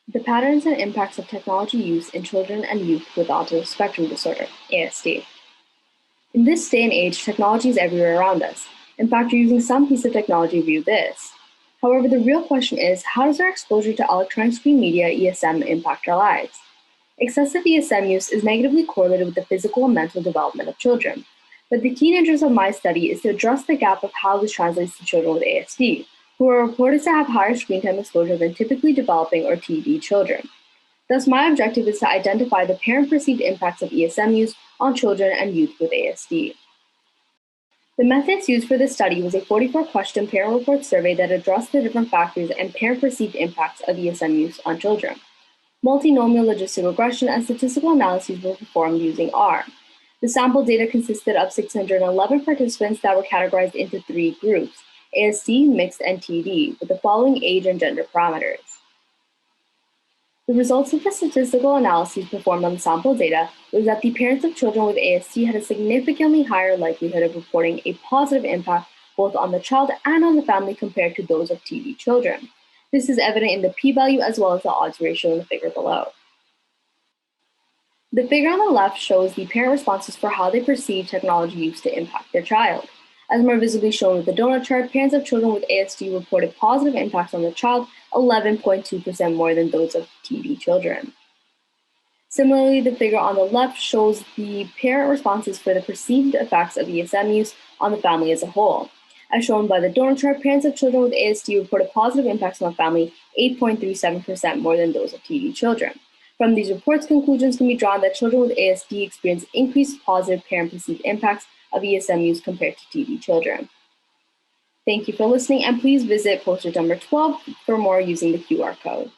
The patterns and impacts of technology use in children and youth with autism spectrum disorder, ASD. In this day and age, technology is everywhere around us. In fact, you're using some piece of technology to view this. However, the real question is, how does our exposure to electronic screen media, ESM, impact our lives? Excessive ESM use is negatively correlated with the physical and mental development of children. But the key interest of my study is to address the gap of how this translates to children with ASD, who are reported to have higher screen time exposure than typically developing or TD children. Thus, my objective is to identify the parent-perceived impacts of ESM use on children and youth with ASD. The methods used for this study was a 44-question parent report survey that addressed the different factors and parent-perceived impacts of ESM use on children. Multinomial logistic regression and statistical analyses were performed using R. The sample data consisted of 611 participants that were categorized into 3 groups, ASD, mixed, and TD, with the following age and gender parameters. The results of the statistical analyses performed on the sample data was that the parents of children with ASD had a significantly higher likelihood of reporting a positive impact both on the child and on the family compared to those of TD children. This is evident in the p-value as well as the odds ratio in the figure below. The figure on the left shows the parent responses for how they perceive technology use to impact their child. As more visibly shown with the donut chart, parents of children with ASD reported positive impacts on the child 11.2% more than those of TD children. Similarly, the figure on the left shows the parent responses for the perceived effects of ESM use on the family as a whole. As shown by the donut chart, parents of children with ASD reported positive impacts on the family 8.37% more than those of TD children. From these reports, conclusions can be drawn that children with ASD experience increased positive parent-perceived impacts of ESM use compared to TD children. Thank you for listening, and please visit poster number 12 for more using the QR code.